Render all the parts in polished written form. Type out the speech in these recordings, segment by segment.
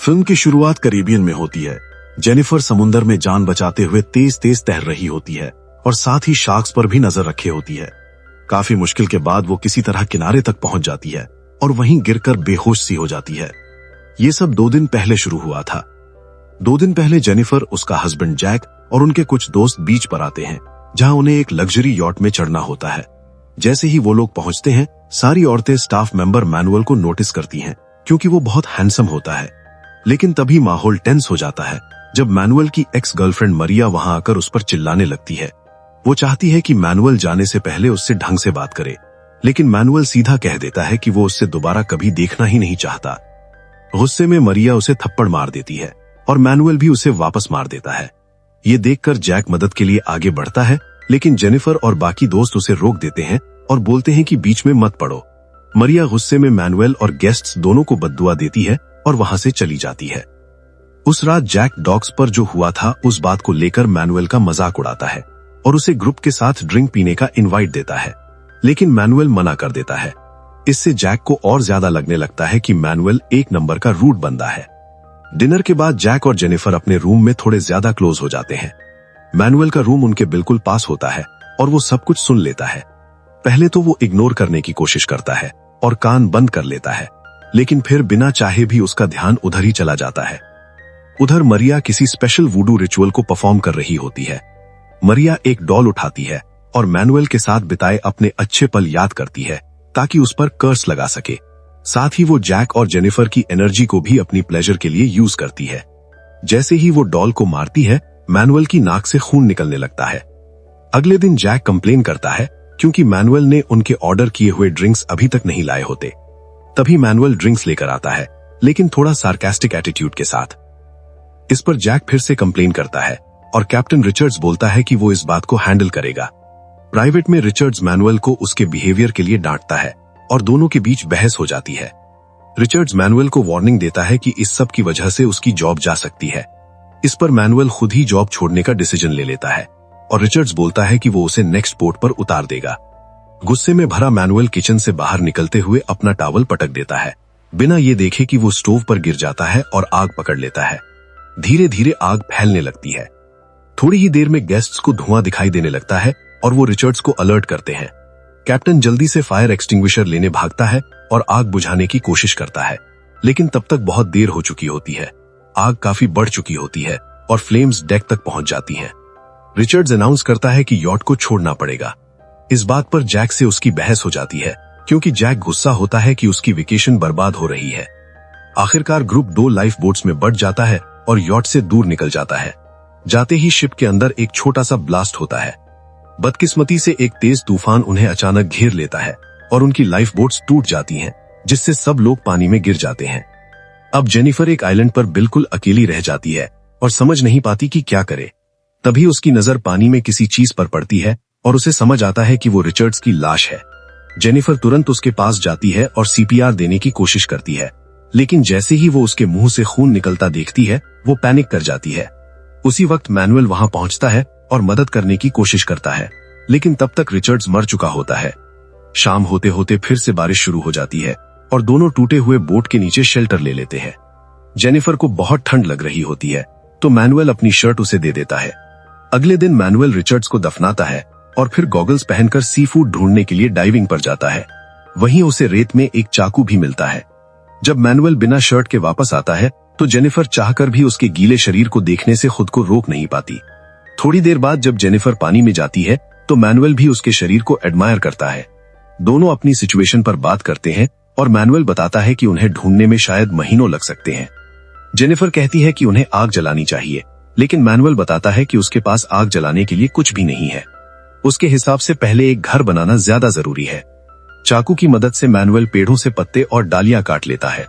Film की शुरुआत Caribbean में होती है। जेनिफर समुंदर में जान बचाते हुए तेज तेज तैर रही होती है और साथ ही शार्क्स पर भी नजर रखे होती है। काफी मुश्किल के बाद वो किसी तरह किनारे तक पहुंच जाती है और वहीं गिरकर बेहोश सी हो जाती है। ये सब 2 दिन पहले शुरू हुआ था। 2 दिन पहले जेनिफर, उसका हस्बैंड जैक और उनके कुछ दोस्त बीच पर आते हैं, जहां उन्हें एक लग्जरी यॉट में चढ़ना होता है। जैसे ही वो लोग पहुंचते हैं, सारी औरतें स्टाफ मेंबर मैनुअल को नोटिस करती हैं, क्योंकि वो बहुत हैंडसम होता है। लेकिन तभी माहौल टेंस हो जाता है जब मैनुअल की एक्स गर्लफ्रेंड मरिया वहां आकर उस पर चिल्लाने लगती है। वो चाहती है कि मैनुअल जाने से पहले उससे ढंग से बात करे, लेकिन मैनुअल सीधा कह देता है कि वो उससे दोबारा कभी देखना ही नहीं चाहता। गुस्से में मरिया उसे थप्पड़ मार देती है और मैनुअल भी उसे वापस मार देता है। ये देखकर जैक मदद के लिए आगे बढ़ता है, लेकिन जेनिफर और बाकी दोस्त उसे रोक देते हैं और बोलते हैं कि बीच में मत पड़ो। मरिया गुस्से में मैनुअल और गेस्ट्स दोनों को बद्दुआ देती है और वहां से चली जाती है। उस रात जैक डॉक्स पर जो हुआ था उस बात को लेकर मैनुअल का मजाक उड़ाता है और उसे ग्रुप के साथ ड्रिंक पीने का इनवाइट देता है, लेकिन मैनुअल मना कर देता है। इससे जैक को और ज्यादा लगने लगता है कि मैनुअल एक नंबर का रूड बंदा है। डिनर के बाद जैक और जेनिफर अपने रूम में थोड़े ज्यादा क्लोज हो जाते हैं। मैनुअल का रूम उनके बिल्कुल पास होता है और वो सब कुछ सुन लेता है। पहले तो वो इग्नोर करने की कोशिश करता है और कान बंद कर लेता है, लेकिन फिर बिना चाहे भी उसका ध्यान उधर ही चला जाता है। उधर मरिया किसी स्पेशल वुडू रिचुअल को परफॉर्म कर रही होती है। मरिया एक डॉल उठाती है और मैनुअल के साथ बिताए अपने अच्छे पल याद करती है ताकि उस पर कर्स लगा सके। साथ ही वो जैक और जेनिफर की एनर्जी को भी अपनी प्लेजर के लिए यूज करती है। जैसे ही वो डॉल को मारती है, मैनुअल की नाक से खून निकलने लगता है। अगले दिन जैक कंप्लेन करता है क्योंकि मैनुअल ने उनके ऑर्डर किए हुए ड्रिंक्स अभी तक नहीं लाए होते। तभी मैनुअल ड्रिंक्स लेकर आता है, लेकिन थोड़ा सार्कास्टिक एटीट्यूड के साथ। इस पर जैक फिर से कंप्लेन करता है और कैप्टन रिचर्ड्स बोलता है कि वो इस बात को हैंडल करेगा। प्राइवेट में रिचर्ड्स मैनुअल को उसके बिहेवियर के लिए डांटता है और दोनों के बीच बहस हो जाती है। रिचर्ड्स मैनुअल को वार्निंग देता है कि इस सब की वजह से उसकी जॉब जा सकती है। इस पर मैनुअल खुद ही जॉब छोड़ने का डिसीजन ले लेता है और रिचर्ड्स बोलता है कि वो उसे नेक्स्ट पोर्ट पर उतार देगा। गुस्से में भरा मैनुअल किचन से बाहर निकलते हुए अपना टॉवल पटक देता है, बिना ये देखे कि वो स्टोव पर गिर जाता है और आग पकड़ लेता है। धीरे धीरे आग फैलने लगती है। थोड़ी ही देर में गेस्ट्स को धुआं दिखाई देने लगता है और वो रिचर्ड्स को अलर्ट करते हैं। कैप्टन जल्दी से फायर एक्सटिंग्विशर लेने भागता है और आग बुझाने की कोशिश करता है, लेकिन तब तक बहुत देर हो चुकी होती है। आग काफी बढ़ चुकी होती है और फ्लेम्स डेक तक पहुंच जाती हैं। रिचर्ड्स अनाउंस करता है कि यॉट को छोड़ना पड़ेगा। इस बात पर जैक से उसकी बहस हो जाती है, क्योंकि जैक गुस्सा होता है कि उसकी वेकेशन बर्बाद हो रही है। आखिरकार ग्रुप 2 लाइफ बोट्स में बढ़ जाता है और यॉट से दूर निकल जाता है। जाते ही शिप के अंदर एक छोटा सा ब्लास्ट होता है। बदकिस्मती से एक तेज तूफान उन्हें अचानक घेर लेता है और उनकी लाइफ बोट्स टूट जाती हैं, जिससे सब लोग पानी में गिर जाते हैं। अब जेनिफर एक आइलैंड पर बिल्कुल अकेली रह जाती है और समझ नहीं पाती कि क्या करे। तभी उसकी नजर पानी में किसी चीज पर पड़ती है और उसे समझ आता है कि वो रिचर्ड्स की लाश है। जेनिफर तुरंत उसके पास जाती है और सीपीआर देने की कोशिश करती है, लेकिन जैसे ही वो उसके मुंह से खून निकलता देखती है, वो पैनिक कर जाती है। उसी वक्त मैनुअल वहां पहुंचता है और मदद करने की कोशिश करता है, लेकिन तब तक रिचर्ड्स मर चुका होता है। शाम होते होते फिर से बारिश शुरू हो जाती है और दोनों टूटे हुए बोट के नीचे शेल्टर ले लेते हैं। जेनिफर को बहुत ठंड लग रही होती है, तो मैनुअल अपनी शर्ट उसे दे देता है। अगले दिन मैनुअल रिचर्ड्स को दफनाता है और फिर गॉगल्स पहनकर सी फूड ढूंढने के लिए डाइविंग पर जाता है। वहीं उसे रेत में एक चाकू भी मिलता है। जब मैनुअल बिना शर्ट के वापस आता है, तो जेनिफर चाहकर भी उसके गीले शरीर को देखने से खुद को रोक नहीं पाती। थोड़ी देर बाद जब जेनिफर पानी में जाती है, तो मैनुअल भी उसके शरीर को एडमायर करता है। दोनों अपनी सिचुएशन पर बात करते हैं और मैनुअल बताता है कि उन्हें ढूंढने में शायद महीनों लग सकते हैं। जेनिफर कहती है कि उन्हें आग जलानी चाहिए, लेकिन मैनुअल बताता है कि उसके पास आग जलाने के लिए कुछ भी नहीं है। उसके हिसाब से पहले एक घर बनाना ज्यादा जरूरी है। चाकू की मदद से मैनुअल पेड़ों से पत्ते और डालियां काट लेता है।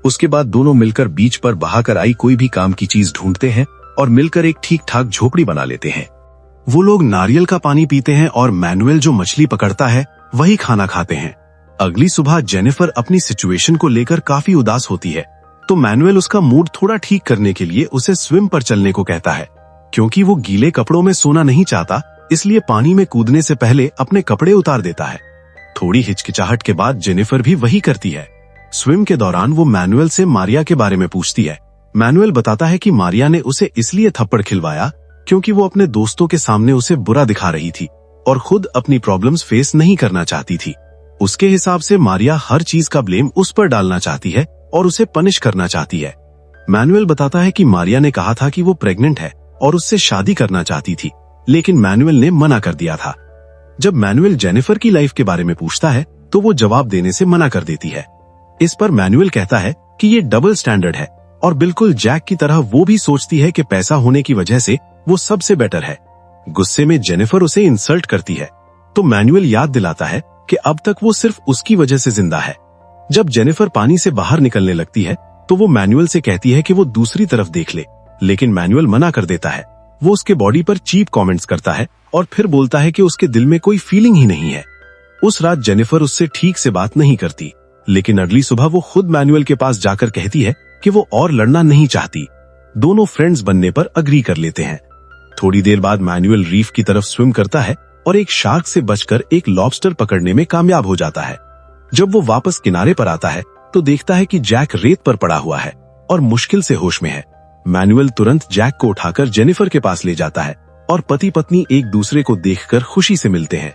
उसके बाद दोनों मिलकर बीच पर बहाकर आई कोई भी काम की चीज ढूंढते हैं और मिलकर एक ठीक ठाक झोपड़ी बना लेते हैं। वो लोग नारियल का पानी पीते हैं और मैनुअल जो मछली पकड़ता है वही खाना खाते हैं। अगली सुबह जेनिफर अपनी सिचुएशन को लेकर काफी उदास होती है, तो मैनुअल उसका मूड थोड़ा ठीक करने के लिए उसे स्विम पर चलने को कहता है। क्योंकि वो गीले कपड़ों में सोना नहीं चाहता, इसलिए पानी में कूदने से पहले अपने कपड़े उतार देता है। थोड़ी हिचकिचाहट के बाद जेनिफर भी वही करती है। स्विम के दौरान वो मैनुअल से मारिया के बारे में पूछती है, मैनुअल बताता है कि मारिया ने उसे इसलिए थप्पड़ खिलवाया क्योंकि वो अपने दोस्तों के सामने उसे बुरा दिखा रही थी और खुद अपनी प्रॉब्लम्स फेस नहीं करना चाहती थी। उसके हिसाब से मारिया हर चीज का ब्लेम उस पर डालना चाहती है और उसे पनिश करना चाहती है। मैनुअल बताता है कि मारिया ने कहा था कि वो प्रेग्नेंट है और उससे शादी करना चाहती थी, लेकिन मैनुअल ने मना कर दिया था। जब मैनुअल जेनिफर की लाइफ के बारे में पूछता है तो वो जवाब देने से मना कर देती है। इस पर मैनुअल कहता है कि ये डबल स्टैंडर्ड है और बिल्कुल जैक की तरह वो भी सोचती है कि पैसा होने की वजह से वो सबसे बेटर है। गुस्से में जेनिफर उसे इंसल्ट करती है तो मैनुअल याद दिलाता है कि अब तक वो सिर्फ उसकी वजह से जिंदा है। जब जेनिफर पानी से बाहर निकलने लगती है तो वो मैनुअल से कहती है कि वो दूसरी तरफ देख ले, लेकिन मैनुअल मना कर देता है। वो उसके बॉडी पर चीप कमेंट्स करता है और फिर बोलता है कि उसके दिल में कोई फीलिंग ही नहीं है। उस रात जेनिफर उससे ठीक से बात नहीं करती, लेकिन अगली सुबह वो खुद मैनुअल के पास जाकर कहती है कि वो और लड़ना नहीं चाहती। दोनों फ्रेंड्स बनने पर अग्री कर लेते हैं। थोड़ी देर बाद मैनुअल रीफ की तरफ स्विम करता है और एक शार्क से बचकर एक लॉबस्टर पकड़ने में कामयाब हो जाता है। जब वो वापस किनारे पर आता है तो देखता है कि जैक रेत पर पड़ा हुआ है और मुश्किल से होश में है। मैनुअल तुरंत जैक को उठाकर जेनिफर के पास ले जाता है और पति पत्नी एक दूसरे को देखकर खुशी से मिलते हैं।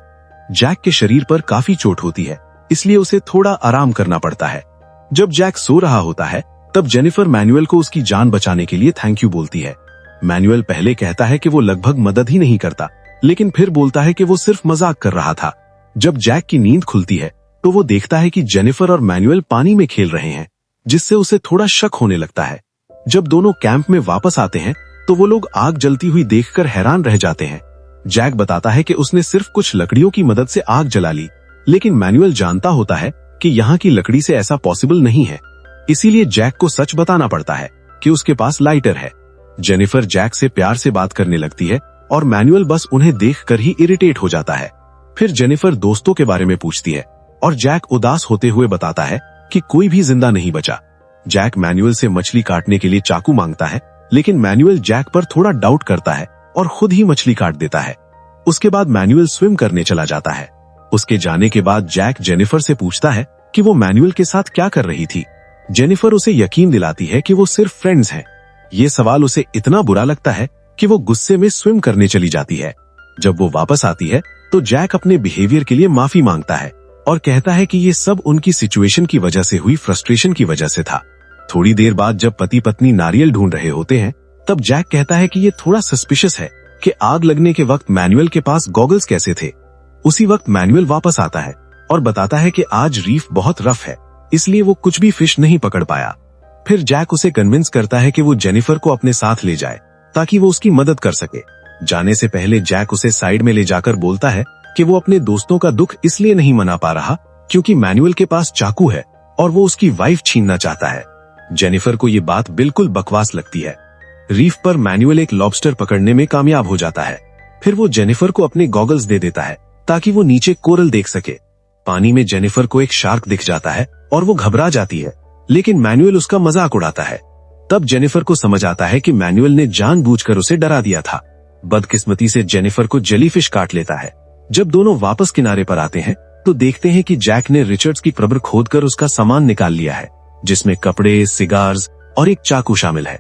जैक के शरीर पर काफी चोट होती है, इसलिए उसे थोड़ा आराम करना पड़ता है। जब जैक सो रहा होता है तब जेनिफर मैनुअल को उसकी जान बचाने के लिए थैंक यू बोलती है। मैनुअल पहले कहता है कि वो लगभग मदद ही नहीं करता, लेकिन फिर बोलता है कि वो सिर्फ मजाक कर रहा था। जब जैक की नींद खुलती है तो वो देखता है कि जेनिफर और मैनुअल पानी में खेल रहे हैं, जिससे उसे थोड़ा शक होने लगता है। जब दोनों कैंप में वापस आते हैं तो वो लोग आग जलती हुई देखकर हैरान रह जाते हैं। जैक बताता है कि उसने सिर्फ कुछ लकड़ियों की मदद से आग जला ली, लेकिन मैनुअल जानता होता है कि यहाँ की लकड़ी से ऐसा पॉसिबल नहीं है। इसीलिए जैक को सच बताना पड़ता है कि उसके पास लाइटर है। जेनिफर जैक से प्यार से बात करने लगती है और मैनुअल बस उन्हें देखकर ही इरिटेट हो जाता है। फिर जेनिफर दोस्तों के बारे में पूछती है और जैक उदास होते हुए बताता है कि कोई भी जिंदा नहीं बचा। जैक मैनुअल से मछली काटने के लिए चाकू मांगता है, लेकिन मैनुअल जैक पर थोड़ा डाउट करता है और खुद ही मछली काट देता है। उसके बाद मैनुअल स्विम करने चला जाता है। उसके जाने के बाद जैक जेनिफर से पूछता है कि वो मैनुअल के साथ क्या कर रही थी। जेनिफर उसे यकीन दिलाती है कि वो सिर्फ फ्रेंड्स हैं। ये सवाल उसे इतना बुरा लगता है कि वो गुस्से में स्विम करने चली जाती है। जब वो वापस आती है तो जैक अपने बिहेवियर के लिए माफी मांगता है और कहता है कि ये सब उनकी सिचुएशन की वजह से हुई फ्रस्ट्रेशन की वजह से था। थोड़ी देर बाद जब पति पत्नी नारियल ढूंढ रहे होते हैं तब जैक कहता है कि ये थोड़ा सस्पिशियस है कि आग लगने के वक्त मैनुअल के पास गॉगल्स कैसे थे। उसी वक्त मैनुअल वापस आता है और बताता है कि आज रीफ बहुत रफ है, इसलिए वो कुछ भी फिश नहीं पकड़ पाया। फिर जैक उसे कन्विंस करता है कि वो जेनिफर को अपने साथ ले जाए ताकि वो उसकी मदद कर सके। जाने से पहले जैक उसे साइड में ले जाकर बोलता है कि वो अपने दोस्तों का दुख इसलिए नहीं मना पा रहा क्योंकि मैनुअल के पास चाकू है और वो उसकी वाइफ छीनना चाहता है। जेनिफर को ये बात बिल्कुल बकवास लगती है। रीफ पर मैनुअल एक लॉबस्टर पकड़ने में कामयाब हो जाता है। फिर वो जेनिफर को अपने गॉगल्स दे देता है ताकि वो नीचे कोरल देख सके। पानी में जेनिफर को एक शार्क दिख जाता है और वो घबरा जाती है, लेकिन मैनुअल उसका मजाक उड़ाता है। तब जेनिफर को समझ आता है कि मैनुअल ने जानबूझकर उसे डरा दिया था। बदकिस्मती से जेनिफर को जेलीफिश काट लेता है। जब दोनों वापस किनारे पर आते हैं तो देखते हैं कि जैक ने रिचर्ड्स की कब्र खोदकर उसका सामान निकाल लिया है, जिसमें कपड़े, सिगार्स और एक चाकू शामिल है।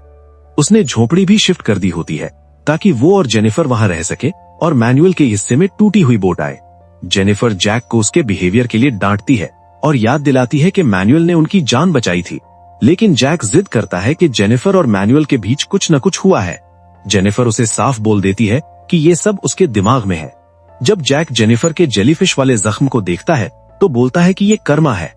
उसने झोपड़ी भी शिफ्ट कर दी होती है ताकि वो और जेनिफर वहां रह सके और मैनुअल के हिस्से में टूटी हुई बोट आए। जेनिफर जैक को उसके बिहेवियर के लिए डांटती है और याद दिलाती है कि मैनुअल ने उनकी जान बचाई थी, लेकिन जैक जिद करता है कि जेनिफर और मैनुअल के बीच कुछ न कुछ हुआ है। जेनिफर उसे साफ बोल देती है कि ये सब उसके दिमाग में है। जब जैक जेनिफर के जेलीफिश वाले जख्म को देखता है तो बोलता है कि ये कर्मा है।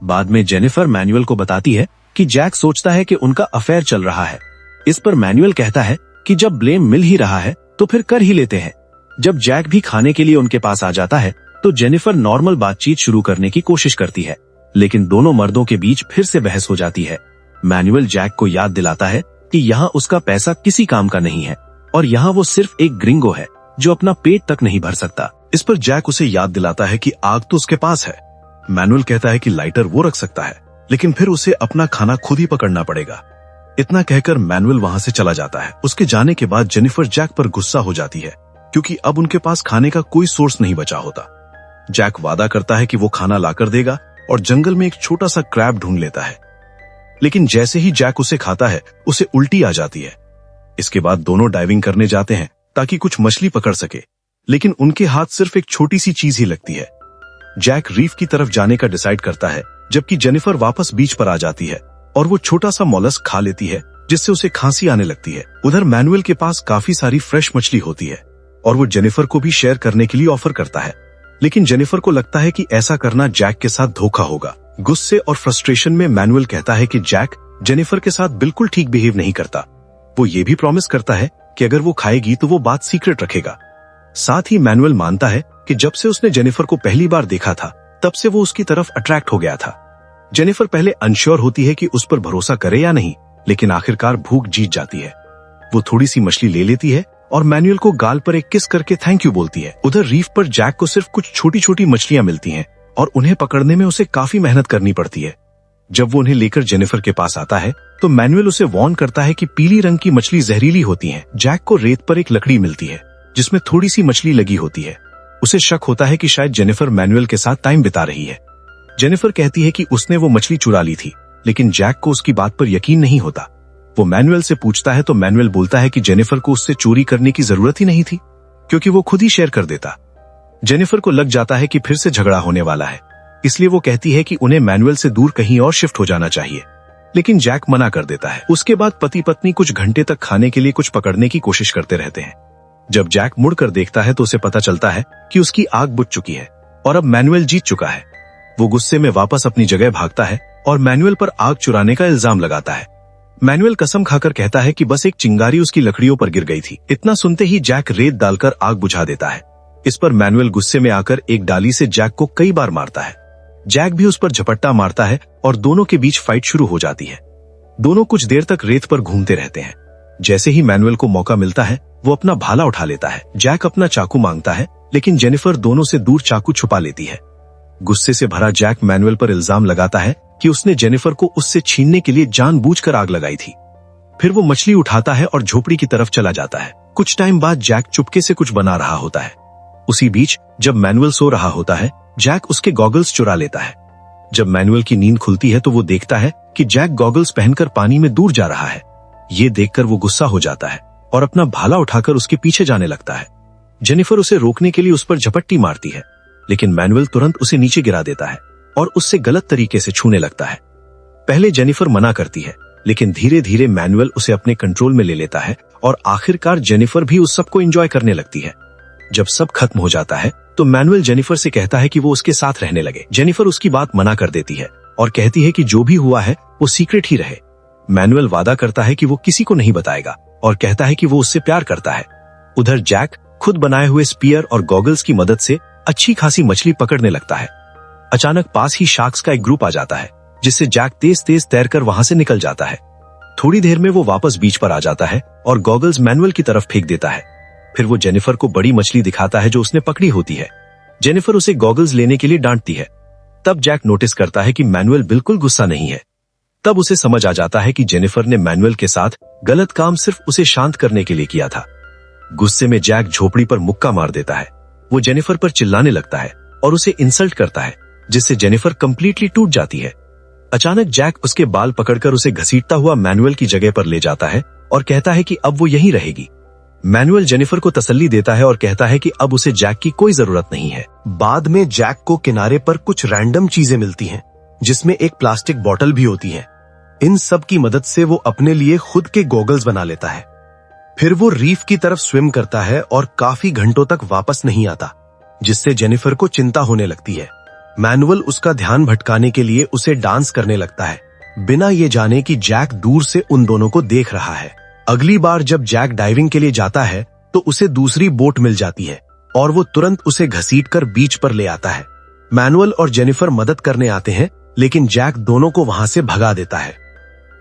बाद में जेनिफर मैनुअल को बताती है कि जैक सोचता है कि उनका अफेयर चल रहा है। इस पर मैनुअल कहता है कि जब ब्लेम मिल ही रहा है तो फिर कर ही लेते हैं। जब जैक भी खाने के लिए उनके पास आ जाता है तो जेनिफर नॉर्मल बातचीत शुरू करने की कोशिश करती है, लेकिन दोनों मर्दों के बीच फिर से बहस हो जाती है। मैनुअल जैक को याद दिलाता है कि यहाँ उसका पैसा किसी काम का नहीं है और यहाँ वो सिर्फ एक ग्रिंगो है जो अपना पेट तक नहीं भर सकता। इस पर जैक उसे याद दिलाता है कि आग तो उसके पास है। मैनुअल कहता है कि लाइटर वो रख सकता है, लेकिन फिर उसे अपना खाना खुद ही पकड़ना पड़ेगा। इतना कहकर मैनुअल वहां से चला जाता है। उसके जाने के बाद जेनिफर जैक पर गुस्सा हो जाती है क्योंकि अब उनके पास खाने का कोई सोर्स नहीं बचा होता। जैक वादा करता है कि वो खाना लाकर देगा और जंगल में एक छोटा सा क्रैब ढूंढ लेता है। लेकिन जैसे ही जैक उसे खाता है उसे उल्टी आ जाती है। इसके बाद दोनों डाइविंग करने जाते हैं ताकि कुछ मछली पकड़ सके, लेकिन उनके हाथ सिर्फ एक छोटी सी चीज ही लगती है। जैक रीफ की तरफ जाने का डिसाइड करता है, जबकि जेनिफर वापस बीच पर आ जाती है और वो छोटा सा मॉलस्क खा लेती है, जिससे उसे खांसी आने लगती है। उधर मैनुअल के पास काफी सारी फ्रेश मछली होती है और वो जेनिफर को भी शेयर करने के लिए ऑफर करता है, लेकिन जेनिफर को लगता है कि ऐसा करना जैक के साथ धोखा होगा। गुस्से और फ्रस्ट्रेशन में मैनुअल कहता है कि जैक जेनिफर के साथ बिल्कुल ठीक बिहेव नहीं करता। वो ये भी प्रॉमिस करता है कि अगर वो खाएगी तो वो बात सीक्रेट रखेगा। साथ ही मैनुअल मानता है कि जब से उसने जेनिफर को पहली बार देखा था, तब से वो उसकी तरफ अट्रैक्ट हो गया था। जेनिफर पहले अनश्योर होती है कि उस पर भरोसा करे या नहीं, लेकिन आखिरकार भूख जीत जाती है। वो थोड़ी सी मछली ले लेती है और मैनुअल को गाल पर एक किस करके थैंक यू बोलती है। उधर रीफ पर जैक को सिर्फ कुछ छोटी छोटी मछलियां मिलती हैं और उन्हें पकड़ने में उसे काफी मेहनत करनी पड़ती है। जब वो उन्हें लेकर जेनिफर के पास आता है तो मैनुअल उसे वार्न करता है कि पीली रंग की मछली जहरीली होती हैं। जैक को रेत पर एक लकड़ी मिलती है जिसमें थोड़ी सी मछली लगी होती है। उसे शक होता है कि शायद जेनिफर मैनुअल के साथ टाइम बिता रही है। जेनिफर कहती है कि उसने वो मछली चुरा ली थी, लेकिन जैक को उसकी बात पर यकीन नहीं होता। वो मैनुअल से पूछता है तो मैनुअल बोलता है कि जेनिफर को उससे चोरी करने की जरूरत ही नहीं थी, क्योंकि वो खुद ही शेयर कर देता। जेनिफर को लग जाता है कि फिर से झगड़ा होने वाला है, इसलिए वो कहती है कि उन्हें मैनुअल से दूर कहीं और शिफ्ट हो जाना चाहिए, लेकिन जैक मना कर देता है। उसके बाद पति पत्नी कुछ घंटे तक खाने के लिए कुछ पकड़ने की कोशिश करते रहते हैं। जब जैक मुड़कर देखता है तो उसे पता चलता है कि उसकी आग बुझ चुकी है और अब मैनुअल जीत चुका है। वो गुस्से में वापस अपनी जगह भागता है और मैनुअल पर आग चुराने का इल्जाम लगाता है। मैनुअल कसम खाकर कहता है कि बस एक चिंगारी उसकी लकड़ियों पर गिर गई थी। इतना सुनते ही जैक रेत डालकर आग बुझा देता है। इस पर मैनुअल गुस्से में आकर एक डाली से जैक को कई बार मारता है। जैक भी उस पर झपट्टा मारता है और दोनों के बीच फाइट शुरू हो जाती है। दोनों कुछ देर तक रेत पर घूमते रहते हैं। जैसे ही मैनुअल को मौका मिलता है वो अपना भाला उठा लेता है। जैक अपना चाकू मांगता है, लेकिन जेनिफर दोनों से दूर चाकू छुपा लेती है। गुस्से से भरा जैक मैनुअल पर इल्जाम लगाता है कि उसने जेनिफर को उससे छीनने के लिए जानबूझकर आग लगाई थी। फिर वो मछली उठाता है और झोपड़ी की तरफ चला जाता है। कुछ टाइम बाद जैक चुपके से कुछ बना रहा होता है। उसी बीच जब मैनुअल सो रहा होता है, जैक उसके गॉगल्स चुरा लेता है। जब मैनुअल की नींद खुलती है तो वो देखता है कि जैक गॉगल्स पहनकर पानी में दूर जा रहा है। ये देखकर वो गुस्सा हो जाता है और अपना भाला उठाकर उसके पीछे जाने लगता है। जेनिफर उसे रोकने के लिए उस पर झपट्टी मारती है, लेकिन मैनुअल तुरंत उसे नीचे गिरा देता है और उससे गलत तरीके से छूने लगता है। पहले जेनिफर मना करती है, लेकिन धीरे धीरे मैनुअल उसे अपने कंट्रोल में ले लेता है और आखिरकार जेनिफर भी उस सब को एंजॉय करने लगती है। जब सब खत्म हो जाता है तो मैनुअल जेनिफर से कहता है कि वो उसके साथ रहने लगे। जेनिफर उसकी बात मना कर देती है और कहती है कि जो भी हुआ है वो सीक्रेट ही रहे। मैनुअल वादा करता है कि वो किसी को नहीं बताएगा और कहता है कि वो उससे प्यार करता है। उधर जैक खुद बनाए हुए स्पीयर और गॉगल्स की मदद से अच्छी खासी मछली पकड़ने लगता है। अचानक पास ही शार्क्स का एक ग्रुप आ जाता है, जिससे जैक तेज तेज तैरकर वहां से निकल जाता है। थोड़ी देर में वो वापस बीच पर आ जाता है और गॉगल्स मैनुअल की तरफ फेंक देता है। फिर वो जेनिफर को बड़ी मछली दिखाता है जो उसने पकड़ी होती है। जेनिफर उसे गॉगल्स लेने के लिए डांटती है। तब जैक नोटिस करता है कि मैनुअल बिल्कुल गुस्सा नहीं है। तब उसे समझ आ जाता है कि जेनिफर ने मैनुअल के साथ गलत काम सिर्फ उसे शांत करने के लिए किया था। गुस्से में जैक झोपड़ी पर मुक्का मार देता है। वो जेनिफर पर चिल्लाने लगता है और उसे इंसल्ट करता है, जिससे जेनिफर कंप्लीटली टूट जाती है। अचानक जैक उसके बाल पकड़कर उसे घसीटता हुआ मैनुअल की जगह पर ले जाता है और कहता है कि अब वो यहीं रहेगी। मैनुअल जेनिफर को तसल्ली देता है और कहता है कि अब उसे जैक की कोई जरूरत नहीं है। बाद में जैक को किनारे पर कुछ रैंडम चीजें मिलती हैं, जिसमें एक प्लास्टिक बोतल भी होती है। इन सब की मदद से वो अपने लिए खुद के गॉगल्स बना लेता है। फिर वो रीफ की तरफ स्विम करता है और काफी घंटों तक वापस नहीं आता, जिससे जेनिफर को चिंता होने लगती है। मैनुअल उसका ध्यान भटकाने के लिए उसे डांस करने लगता है, बिना ये जाने कि जैक दूर से उन दोनों को देख रहा है। अगली बार जब जैक डाइविंग के लिए जाता है तो उसे दूसरी बोट मिल जाती है और वो तुरंत उसे घसीटकर बीच पर ले आता है। मैनुअल और जेनिफर मदद करने आते हैं, लेकिन जैक दोनों को वहां से भगा देता है।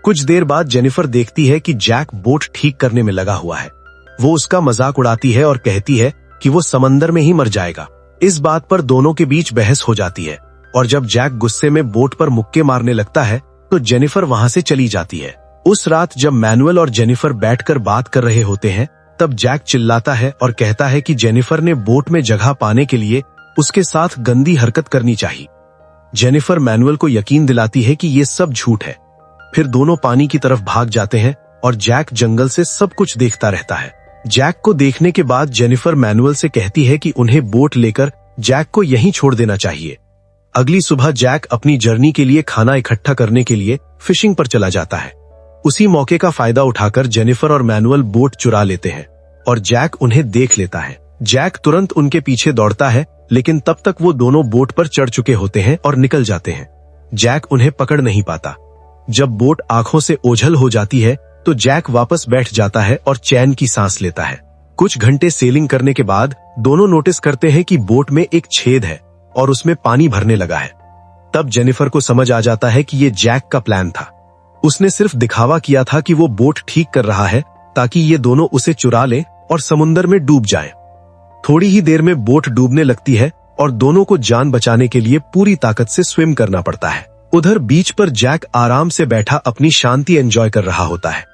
कुछ देर बाद जेनिफर देखती है कि जैक बोट ठीक करने में लगा हुआ है। वो उसका मजाक उड़ाती है और कहती है कि वो समंदर में ही मर जाएगा। इस बात पर दोनों के बीच बहस हो जाती है और जब जैक गुस्से में बोट पर मुक्के मारने लगता है तो जेनिफर वहां से चली जाती है। उस रात जब मैनुअल और जेनिफर बैठकर बात कर रहे होते हैं, तब जैक चिल्लाता है और कहता है कि जेनिफर ने बोट में जगह पाने के लिए उसके साथ गंदी हरकत करनी चाहिए। जेनिफर मैनुअल को यकीन दिलाती है कि ये सब झूठ है। फिर दोनों पानी की तरफ भाग जाते हैं और जैक जंगल से सब कुछ देखता रहता है। जैक को देखने के बाद जेनिफर मैनुअल से कहती है कि उन्हें बोट लेकर जैक को यहीं छोड़ देना चाहिए। अगली सुबह जैक अपनी जर्नी के लिए खाना इकट्ठा करने के लिए फिशिंग पर चला जाता है। उसी मौके का फायदा उठाकर जेनिफर और मैनुअल बोट चुरा लेते हैं और जैक उन्हें देख लेता है। जैक तुरंत उनके पीछे दौड़ता है, लेकिन तब तक वो दोनों बोट पर चढ़ चुके होते हैं और निकल जाते हैं। जैक उन्हें पकड़ नहीं पाता। जब बोट आंखों से ओझल हो जाती है तो जैक वापस बैठ जाता है और चैन की सांस लेता है। कुछ घंटे सेलिंग करने के बाद दोनों नोटिस करते हैं कि बोट में एक छेद है और उसमें पानी भरने लगा है। तब जेनिफर को समझ आ जाता है कि ये जैक का प्लान था। उसने सिर्फ दिखावा किया था कि वो बोट ठीक कर रहा है ताकि ये दोनों उसे चुरा लें और समुंदर में डूब जाएं। थोड़ी ही देर में बोट डूबने लगती है और दोनों को जान बचाने के लिए पूरी ताकत से स्विम करना पड़ता है। उधर बीच पर जैक आराम से बैठा अपनी शांति एंजॉय कर रहा होता है।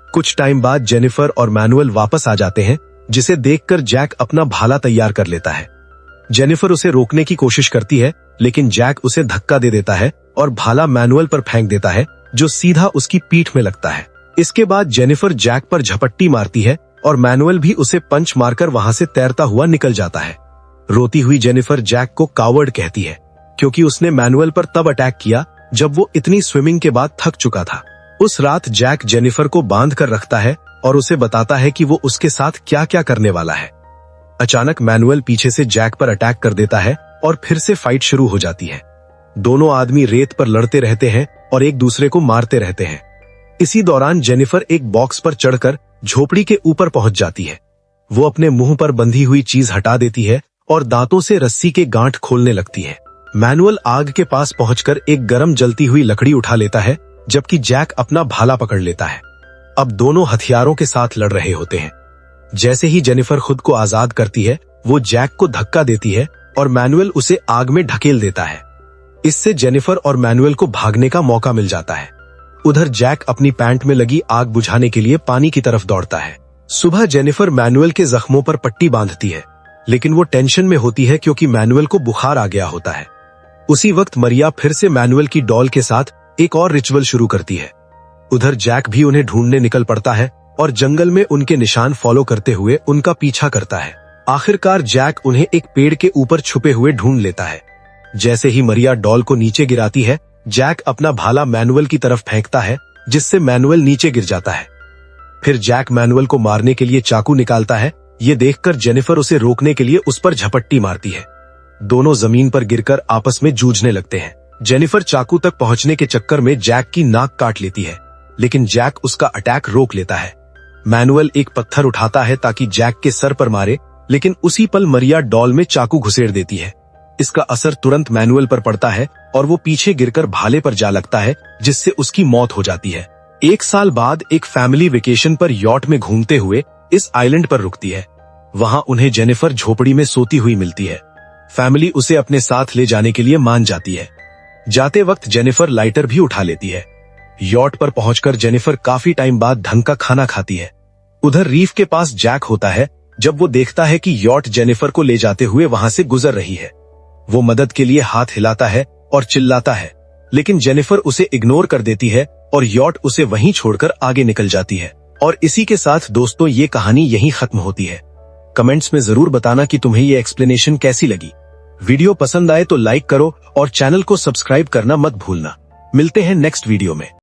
कुछ टाइम बाद जेनिफर और मैनुअल वापस आ जाते हैं, जिसे देखकर जैक अपना भाला तैयार कर लेता है। जेनिफर उसे रोकने की कोशिश करती है, लेकिन जैक उसे धक्का दे देता है और भाला मैनुअल पर फेंक देता है, जो सीधा उसकी पीठ में लगता है। इसके बाद जेनिफर जैक पर झपट्टी मारती है और मैनुअल भी उसे पंच मारकर वहां से तैरता हुआ निकल जाता है। रोती हुई जेनिफर जैक को कावर्ड कहती है, क्योंकि उसने मैनुअल पर तब अटैक किया जब वो इतनी स्विमिंग के बाद थक चुका था। उस रात जैक जेनिफर को बांध कर रखता है और उसे बताता है कि वो उसके साथ क्या क्या करने वाला है। अचानक मैनुअल पीछे से जैक पर अटैक कर देता है और फिर से फाइट शुरू हो जाती है। दोनों आदमी रेत पर लड़ते रहते हैं और एक दूसरे को मारते रहते हैं। इसी दौरान जेनिफर एक बॉक्स पर चढ़कर झोपड़ी के ऊपर पहुंच जाती है। वो अपने मुंह पर बंधी हुई चीज हटा देती है और दांतों से रस्सी के गांठ खोलने लगती है। मैनुअल आग के पास पहुंचकर एक गरम जलती हुई लकड़ी उठा लेता है, जबकि जैक अपना भाला पकड़ लेता है। अब दोनों हथियारों के साथ लड़ रहे होते हैं। जैसे ही जेनिफर खुद को आजाद करती है, वो जैक को धक्का देती है और मैनुअल उसे आग में ढकेल देता है। इससे जेनिफर और मैनुअल को भागने का मौका मिल जाता है। उधर जैक अपनी पैंट में लगी आग बुझाने के लिए पानी की तरफ दौड़ता है। सुबह जेनिफर मैनुअल के जख्मों पर पट्टी बांधती है, लेकिन वो टेंशन में होती है क्योंकि मैनुअल को बुखार आ गया होता है। उसी वक्त मरिया फिर से मैनुअल की डॉल के साथ एक और रिचुअल शुरू करती है। उधर जैक भी उन्हें ढूंढने निकल पड़ता है और जंगल में उनके निशान फॉलो करते हुए उनका पीछा करता है। आखिरकार जैक उन्हें एक पेड़ के ऊपर छुपे हुए ढूंढ लेता है। जैसे ही मरिया डॉल को नीचे गिराती है, जैक अपना भाला मैनुअल की तरफ फेंकता है, जिससे मैनुअल नीचे गिर जाता है। फिर जैक मैनुअल को मारने के लिए चाकू निकालता है। ये देखकर जेनिफर उसे रोकने के लिए उस पर झपट्टी मारती है। दोनों जमीन पर गिरकर आपस में जूझने लगते हैं। जेनिफर चाकू तक पहुंचने के चक्कर में जैक की नाक काट लेती है, लेकिन जैक उसका अटैक रोक लेता है। मैनुअल एक पत्थर उठाता है ताकि जैक के सर पर मारे, लेकिन उसी पल मरिया डॉल में चाकू घुसेड़ देती है। इसका असर तुरंत मैनुअल पर पड़ता है और वो पीछे गिरकर भाले पर जा लगता है, जिससे उसकी मौत हो जाती है। 1 साल बाद एक फैमिली वेकेशन पर यॉट में घूमते हुए इस आइलैंड पर रुकती है। वहां उन्हें जेनिफर झोपड़ी में सोती हुई मिलती है। फैमिली उसे अपने साथ ले जाने के लिए मान जाती है। जाते वक्त जेनिफर लाइटर भी उठा लेती है। यॉट पर पहुंचकर जेनिफर काफी टाइम बाद ढंग का खाना खाती है। उधर रीफ के पास जैक होता है जब वो देखता है कि यॉट जेनिफर को ले जाते हुए वहां से गुजर रही है। वो मदद के लिए हाथ हिलाता है और चिल्लाता है, लेकिन जेनिफर उसे इग्नोर कर देती है और यॉट उसे वहीं छोड़कर आगे निकल जाती है। और इसी के साथ दोस्तों, ये कहानी यहीं खत्म होती है। कमेंट्स में जरूर बताना कि तुम्हें ये एक्सप्लेनेशन कैसी लगी। वीडियो पसंद आए तो लाइक करो और चैनल को सब्सक्राइब करना मत भूलना। मिलते हैं नेक्स्ट वीडियो में।